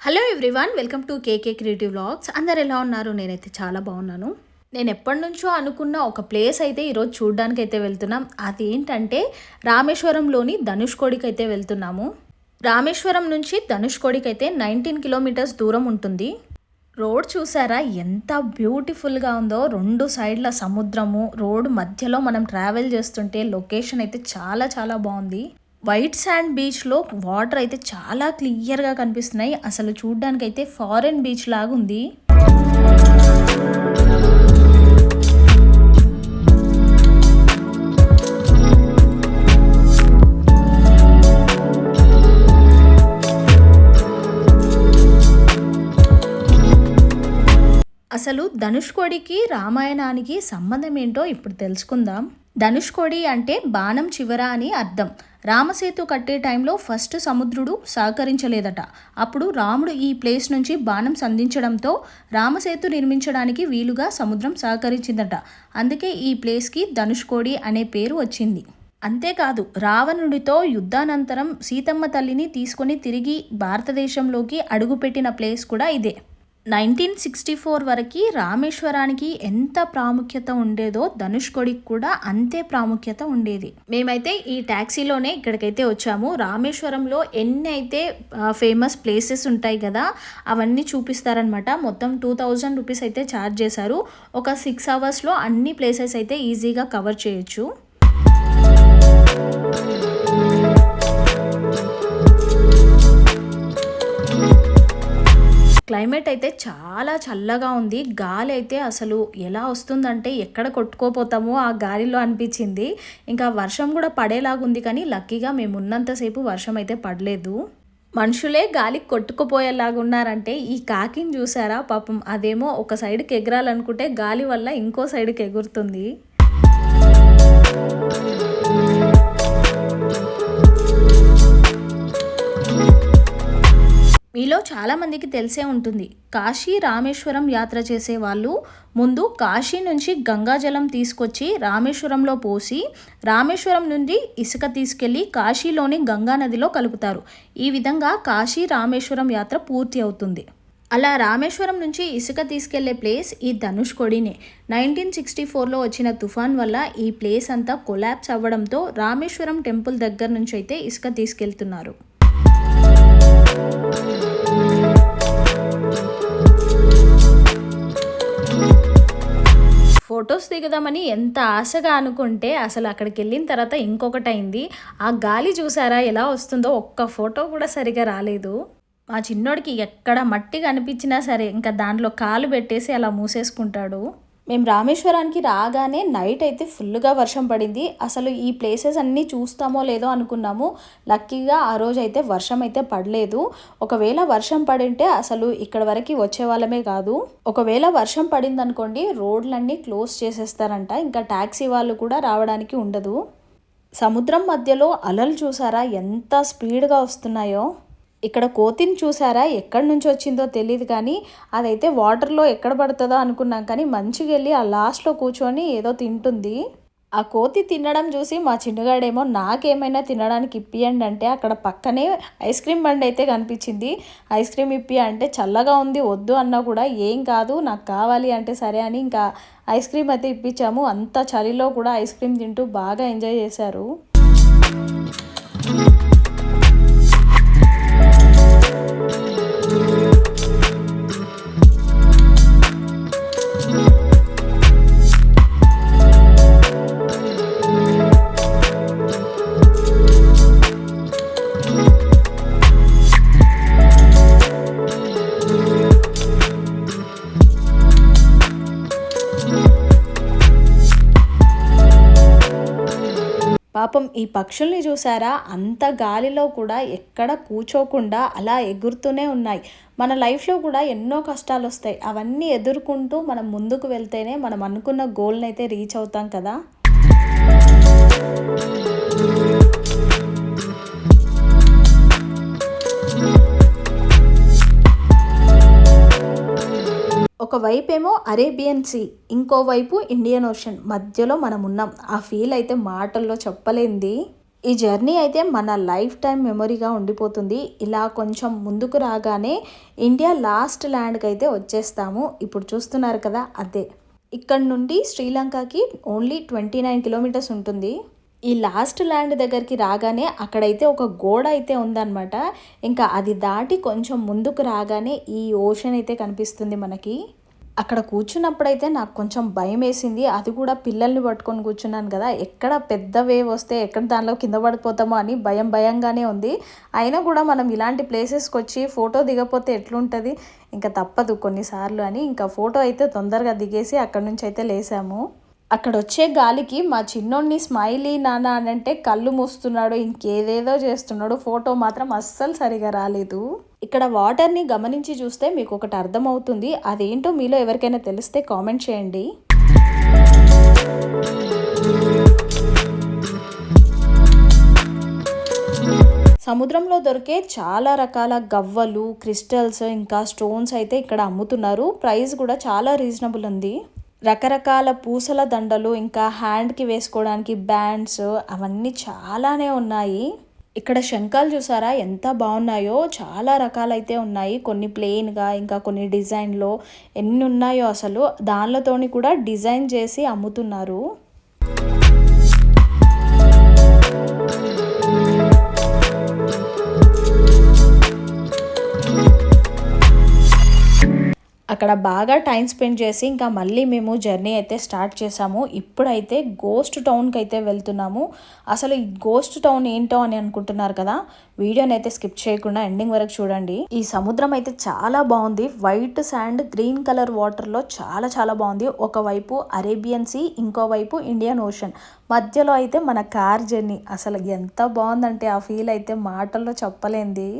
Hello everyone, welcome to KK creative vlogs. అందరు ఎలా ఉన్నారు? నేనైతే చాలా బాగున్నాను. నేను ఎప్పటి నుంచో అనుకున్న ఒక ప్లేస్ అయితే ఈరోజు చూడడానికి అయితే వెళ్తున్నాం. అదేంటంటే రామేశ్వరంలోని ధనుష్కోడికి అయితే వెళ్తున్నాము. రామేశ్వరం నుంచి ధనుష్కోడికి అయితే 19 కిలోమీటర్స్ దూరం ఉంటుంది. రోడ్ చూసారా ఎంత బ్యూటిఫుల్గా ఉందో. రెండు సైడ్ల సముద్రము, రోడ్ మధ్యలో మనం ట్రావెల్ చేస్తుంటే లొకేషన్ అయితే చాలా చాలా బాగుంది. వైట్ శాండ్ బీచ్లో వాటర్ అయితే చాలా క్లియర్గా కనిపిస్తున్నాయి. అసలు చూడ్డానికి అయితే ఫారెన్ బీచ్ లాగా ఉంది. అసలు ధనుష్కోడికి రామాయణానికి సంబంధం ఏంటో ఇప్పుడు తెలుసుకుందాం. ధనుష్కోడి అంటే బాణం చివర అని అర్థం. రామసేతు కట్టే టైంలో ఫస్ట్ సముద్రుడు సహకరించలేదట. అప్పుడు రాముడు ఈ ప్లేస్ నుంచి బాణం సంధించడంతో రామసేతు నిర్మించడానికి వీలుగా సముద్రం సహకరించిందట. అందుకే ఈ ప్లేస్కి ధనుష్కోడి అనే పేరు వచ్చింది. అంతేకాదు, రావణుడితో యుద్ధానంతరం సీతమ్మ తల్లిని తీసుకొని తిరిగి భారతదేశంలోకి అడుగుపెట్టిన ప్లేస్ కూడా ఇదే. 1964 వరకు రామేశ్వరానికి ఎంత ప్రాముఖ్యత ఉండేదో ధనుష్కోడికి కూడా అంతే ప్రాముఖ్యత ఉండేది. మేమైతే ఈ ట్యాక్సీలోనే ఇక్కడికైతే వచ్చాము. రామేశ్వరంలో ఎన్ని అయితే ఫేమస్ ప్లేసెస్ ఉంటాయి కదా, అవన్నీ చూపిస్తారనమాట. మొత్తం 2000 రూపీస్ అయితే ఛార్జ్ చేశారు. ఒక 6 అవర్స్లో అన్ని ప్లేసెస్ అయితే ఈజీగా కవర్ చేయొచ్చు. క్లైమేట్ అయితే చాలా చల్లగా ఉంది. గాలి అయితే అసలు ఎలా వస్తుందంటే ఎక్కడ కొట్టుకోపోతామో ఆ గాలిలో అనిపించింది. ఇంకా వర్షం కూడా పడేలాగుంది, కానీ లక్కీగా మేము ఉన్నంతసేపు వర్షం అయితే పడలేదు. మనుషులే గాలికి కొట్టుకుపోయేలాగా ఉన్నారంటే ఈ కాకిని చూసారా పాపం, అదేమో ఒక సైడ్కి ఎగరాలనుకుంటే గాలి వల్ల ఇంకో సైడ్కి ఎగురుతుంది. మీలో చాలామందికి తెలిసే ఉంటుంది, కాశీ రామేశ్వరం యాత్ర చేసే వాళ్ళు ముందు కాశీ నుంచి గంగాజలం తీసుకొచ్చి రామేశ్వరంలో పోసి రామేశ్వరం నుండి ఇసుక తీసుకెళ్ళి కాశీలోని గంగా నదిలో కలుపుతారు. ఈ విధంగా కాశీ రామేశ్వరం యాత్ర పూర్తి అవుతుంది. అలా రామేశ్వరం నుంచి ఇసుక తీసుకెళ్లే ప్లేస్ ఈ ధనుష్కోడినే. 1964లో వచ్చిన తుఫాన్ వల్ల ఈ ప్లేస్ అంతా కొలాప్స్ అవ్వడంతో రామేశ్వరం టెంపుల్ దగ్గర నుంచి అయితే ఇసుక తీసుకెళ్తున్నారు. ఫొటోస్ దిగుదామని ఎంత ఆశగా అనుకుంటే అసలు అక్కడికి వెళ్ళిన తర్వాత ఇంకొకటి అయింది. ఆ గాలి చూసారా ఎలా వస్తుందో, ఒక్క ఫోటో కూడా సరిగా రాలేదు. మా చిన్నోడికి ఎక్కడ మట్టి కనిపించినా సరే ఇంకా దాంట్లో కాలు పెట్టేసి అలా మూసేసుకుంటాడు. మేము రామేశ్వరానికి రాగానే నైట్ అయితే ఫుల్గా వర్షం పడింది. అసలు ఈ ప్లేసెస్ అన్నీ చూస్తామో లేదో అనుకున్నాము. లక్కీగా ఆ రోజు అయితే వర్షం అయితే పడలేదు. ఒకవేళ వర్షం పడింటే అసలు ఇక్కడ వరకు వచ్చే వాళ్ళమే కాదు. ఒకవేళ వర్షం పడిందనుకోండి రోడ్లన్నీ క్లోజ్ చేసేస్తారంట. ఇంకా ట్యాక్సీ వాళ్ళు కూడా రావడానికి ఉండదు. సముద్రం మధ్యలో అలలు చూసారా ఎంత స్పీడ్గా వస్తున్నాయో. ఇక్కడ కోతిని చూసారా, ఎక్కడి నుంచి వచ్చిందో తెలియదు, కానీ అదైతే వాటర్లో ఎక్కడ పడుతుందో అనుకున్నాం. కానీ మంచిగా వెళ్ళి ఆ లాస్ట్లో కూర్చొని ఏదో తింటుంది. ఆ కోతి తినడం చూసి మా చిన్నగాడేమో నాకేమైనా తినడానికి ఇప్పియండి అంటే అక్కడ పక్కనే ఐస్ క్రీమ్ బండి అయితే కనిపించింది. ఐస్ క్రీమ్ ఇప్పి అంటే చల్లగా ఉంది వద్దు అన్నా కూడా ఏం కాదు నాకు కావాలి అంటే సరే అని ఇంకా ఐస్ క్రీమ్ అయితే ఇప్పించాము. అంత చలిలో కూడా ఐస్ క్రీమ్ తింటూ బాగా ఎంజాయ్ చేశారు. పాపం ఈ పక్షుల్ని చూసారా, అంత గాలిలో కూడా ఎక్కడ కూర్చోకుండా అలా ఎగురుతూనే ఉన్నాయి. మన లైఫ్లో కూడా ఎన్నో కష్టాలు వస్తాయి. అవన్నీ ఎదుర్కొంటూ మనం ముందుకు వెళ్తేనే మనం అనుకున్న గోల్ని అయితే రీచ్ అవుతాం కదా. ఒకవైపేమో అరేబియన్ సీ, ఇంకోవైపు ఇండియన్ ఓషన్, మధ్యలో మనం ఉన్నాం. ఆ ఫీల్ అయితే మాటల్లో చెప్పలేంది. ఈ జర్నీ అయితే మన లైఫ్ టైం మెమొరీగా ఉండిపోతుంది. ఇలా కొంచెం ముందుకు రాగానే ఇండియా లాస్ట్ ల్యాండ్కి అయితే వచ్చేస్తాము. ఇప్పుడు చూస్తున్నారు కదా, అదే ఇక్కడ నుండి శ్రీలంకకి ఓన్లీ 29 కిలోమీటర్స్ ఉంటుంది. ఈ లాస్ట్ ల్యాండ్ దగ్గరికి రాగానే అక్కడైతే ఒక గోడ అయితే ఉందన్నమాట. ఇంకా అది దాటి కొంచెం ముందుకు రాగానే ఈ ఓషన్ అయితే కనిపిస్తుంది మనకి. అక్కడ కూర్చున్నప్పుడైతే నాకు కొంచెం భయం వేసింది. అది కూడా పిల్లల్ని పట్టుకొని కూర్చున్నాను కదా, ఎక్కడ పెద్ద వేవ్ వస్తే ఎక్కడ దానిలో కింద పడిపోతామో అని భయంగానే ఉంది. అయినా కూడా మనం ఇలాంటి ప్లేసెస్కి వచ్చి ఫోటో దిగపోతే ఎట్లుంటుంది, ఇంకా తప్పదు కొన్నిసార్లు అని ఇంకా ఫోటో అయితే తొందరగా దిగేసి అక్కడ నుంచి అయితే లేసాము. అక్కడ వచ్చే గాలికి మా చిన్నోడిని స్మైలీ నాన్న అని అంటే కళ్ళు మూస్తున్నాడు, ఇంకేదేదో చేస్తున్నాడు. ఫోటో మాత్రం అస్సలు సరిగా రాలేదు. ఇక్కడ వాటర్ని గమనించి చూస్తే మీకు ఒకటి అర్థమవుతుంది. అదేంటో మీలో ఎవరికైనా తెలిస్తే కామెంట్ చేయండి. సముద్రంలో దొరికే చాలా రకాల గవ్వలు, క్రిస్టల్స్, ఇంకా స్టోన్స్ అయితే ఇక్కడ అమ్ముతున్నారు. ప్రైస్ కూడా చాలా రీజనబుల్ ఉంది. రకరకాల పూసల దండలు, ఇంకా హ్యాండ్కి వేసుకోవడానికి బ్యాండ్స్, అవన్నీ చాలానే ఉన్నాయి. ఇక్కడ శంఖాలు చూసారా ఎంత బాగున్నాయో, చాలా రకాలైతే ఉన్నాయి. కొన్ని ప్లెయిన్గా, ఇంకా కొన్ని డిజైన్లో, ఎన్ని ఉన్నాయో అసలు. దానిలతోని కూడా డిజైన్ చేసి అమ్ముతున్నారు. అక్కడ బాగా టైం స్పెండ్ చేసి ఇంకా మళ్ళీ మేము జర్నీ అయితే స్టార్ట్ చేసాము. ఇప్పుడైతే గోస్ట్ టౌన్కి అయితే వెళ్తున్నాము. అసలు ఈ గోస్ట్ టౌన్ ఏంటో అని అనుకుంటున్నారు కదా, వీడియోని అయితే స్కిప్ చేయకుండా ఎండింగ్ వరకు చూడండి. ఈ సముద్రం అయితే చాలా బాగుంది. వైట్ శాండ్, గ్రీన్ కలర్ వాటర్లో చాలా బాగుంది. ఒకవైపు అరేబియన్ సీ, ఇంకోవైపు ఇండియన్ ఓషన్, మధ్యలో అయితే మన కార్ జర్నీ. అసలు ఎంత బాగుందంటే ఆ ఫీల్ అయితే మాటల్లో చెప్పలేంది.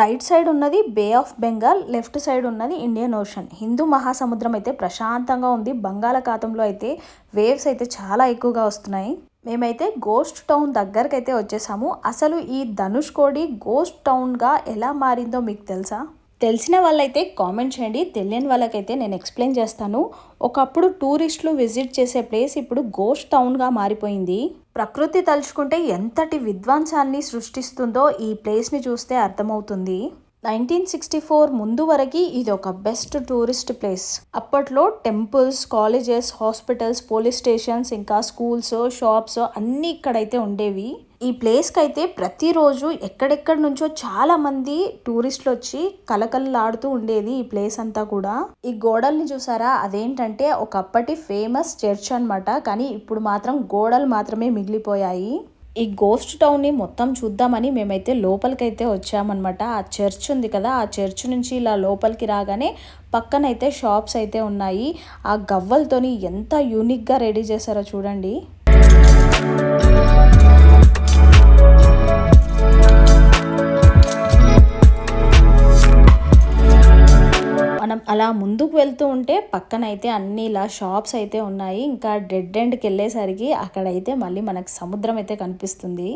రైట్ సైడ్ ఉన్నది బే ఆఫ్ బెంగాల్, లెఫ్ట్ సైడ్ ఉన్నది ఇండియన్ ఓషన్. హిందూ మహాసముద్రం అయితే ప్రశాంతంగా ఉంది. బంగాళాఖాతంలో అయితే వేవ్స్ అయితే చాలా ఎక్కువగా వస్తున్నాయి. మేమైతే గోస్ట్ టౌన్ దగ్గరకు అయితే వచ్చేసాము. అసలు ఈ ధనుష్కోడి గోస్ట్ టౌన్గా ఎలా మారిందో మీకు తెలుసా? తెలిసిన వాళ్ళైతే కామెంట్ చేయండి. తెలియని వాళ్ళకైతే నేను ఎక్స్ప్లెయిన్ చేస్తాను. ఒకప్పుడు టూరిస్టులు విజిట్ చేసే ప్లేస్ ఇప్పుడు గోస్ట్ టౌన్గా మారిపోయింది. ప్రకృతి తలుచుకుంటే ఎంతటి విధ్వంసాన్ని సృష్టిస్తుందో ఈ ప్లేస్ని చూస్తే అర్థమవుతుంది. 1964 ముందు వరకు ఇది ఒక బెస్ట్ టూరిస్ట్ ప్లేస్. అప్పట్లో temples, colleges, hospitals, police stations, ఇంకా స్కూల్స్, షాప్స్ అన్నీ ఇక్కడైతే ఉండేవి. ఈ ప్లేస్కి అయితే ప్రతిరోజు ఎక్కడెక్కడి నుంచో చాలా మంది టూరిస్టులు వచ్చి కలకలలాడుతూ ఉండేది ఈ ప్లేస్ అంతా కూడా. ఈ గోడల్ని చూసారా, అదేంటంటే ఒకప్పటి ఫేమస్ చర్చ్ అన్నమాట. కానీ ఇప్పుడు మాత్రం గోడలు మాత్రమే మిగిలిపోయాయి. ఈ గోస్ట్ టౌన్ని మొత్తం చూద్దామని మేమైతే లోపలికైతే వచ్చామన్నమాట. ఆ చర్చ్ ఉంది కదా, ఆ చర్చ్ నుంచి ఇలా లోపలికి రాగానే పక్కనైతే షాప్స్ అయితే ఉన్నాయి. ఆ గవ్వలతోని ఎంత యూనిక్గా రెడీ చేశారో చూడండి. మనం అలా ముందుకు వెళ్తూ ఉంటే పక్కన అయితే అన్ని ఇలా షాప్స్ అయితే ఉన్నాయి. ఇంకా డెడ్ ఎండ్కి వెళ్ళేసరికి అక్కడైతే మళ్ళీ మనకు సముద్రం అయితే కనిపిస్తుంది.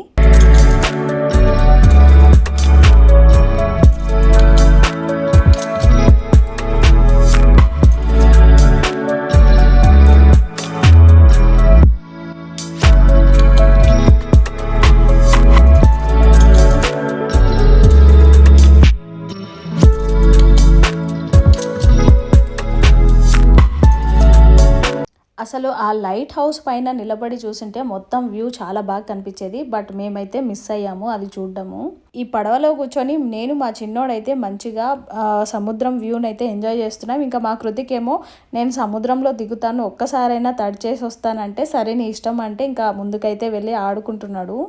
అసలు ఆ లైట్ హౌస్ పైన నిలబడి చూసింటే మొత్తం వ్యూ చాలా బాగా కనిపించేది. బట్ మేమైతే మిస్ అయ్యాము అది చూడడము. ఈ పడవలో కూర్చొని నేను మా చిన్నోడైతే మంచిగా సముద్రం వ్యూని అయితే ఎంజాయ్ చేస్తున్నాం. ఇంకా మా కృతికేమో నేను సముద్రంలో దిగుతాను, ఒక్కసారైనా తడి చేసి వస్తానంటే సరే నీ ఇష్టం అంటే ఇంకా ముందుకైతే వెళ్ళి ఆడుకుంటున్నాడు.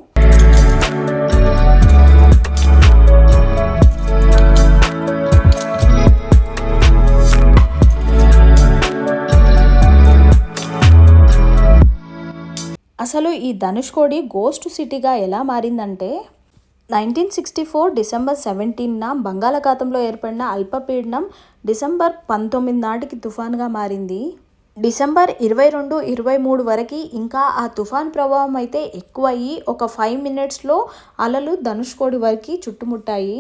అసలు ఈ ధనుష్కోడి గోస్ట్ సిటీగా ఎలా మారిందంటే 1964 డిసెంబర్ 17న బంగాళాఖాతంలో ఏర్పడిన అల్పపీడనం డిసెంబర్ 19 నాటికి తుఫాన్గా మారింది. డిసెంబర్ 22, 23 వరకు ఇంకా ఆ తుఫాన్ ప్రభావం అయితే ఎక్కువయ్యి ఒక 5 మినిట్స్లో అలలు ధనుష్కోడి వరకు చుట్టుముట్టాయి.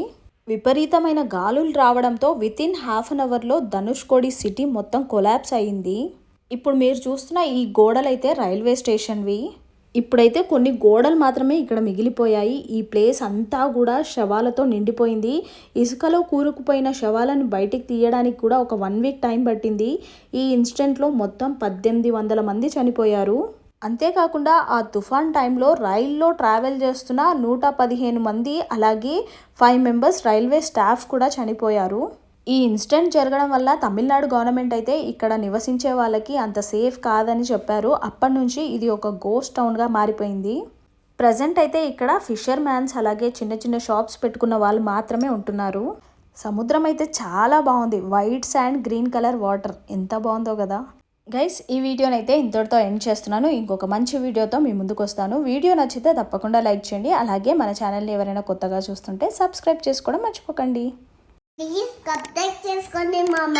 విపరీతమైన గాలులు రావడంతో వితిన్ హాఫ్ అన్ అవర్లో ధనుష్కోడి సిటీ మొత్తం కొలాప్స్ అయింది. ఇప్పుడు మీరు చూస్తున్న ఈ గోడలైతే రైల్వే స్టేషన్వి. ఇప్పుడైతే కొన్ని గోడలు మాత్రమే ఇక్కడ మిగిలిపోయాయి. ఈ ప్లేస్ అంతా కూడా శవాలతో నిండిపోయింది. ఇసుకలో కూరుకుపోయిన శవాలను బయటికి తీయడానికి కూడా ఒక 1 వీక్ టైం పట్టింది. ఈ ఇన్సిడెంట్లో మొత్తం 1800 మంది చనిపోయారు. అంతేకాకుండా ఆ తుఫాన్ టైంలో రైల్లో ట్రావెల్ చేస్తున్న 115 మంది, అలాగే 5 మెంబర్స్ రైల్వే స్టాఫ్ కూడా చనిపోయారు. ఈ ఇన్సిడెంట్ జరగడం వల్ల తమిళనాడు గవర్నమెంట్ అయితే ఇక్కడ నివసించే వాళ్ళకి అంత సేఫ్ కాదని చెప్పారు. అప్పటి నుంచి ఇది ఒక గోస్ట్ టౌన్గా మారిపోయింది. ప్రజెంట్ అయితే ఇక్కడ ఫిషర్ మ్యాన్స్, అలాగే చిన్న చిన్న షాప్స్ పెట్టుకున్న వాళ్ళు మాత్రమే ఉంటున్నారు. సముద్రం అయితే చాలా బాగుంది. White sand, green colour water, ఎంత బాగుందో కదా గైస్. ఈ వీడియోని అయితే ఇంతటితో ఎండ్ చేస్తున్నాను. ఇంకొక మంచి వీడియోతో మీ ముందుకు వస్తాను. వీడియో నచ్చితే తప్పకుండా లైక్ చేయండి. అలాగే మన ఛానల్ని ఎవరైనా కొత్తగా చూస్తుంటే సబ్స్క్రైబ్ చేసుకోవడం మర్చిపోకండి. ప్లీజ్ సబ్స్క్రైబ్ చేసుకోండి మామ.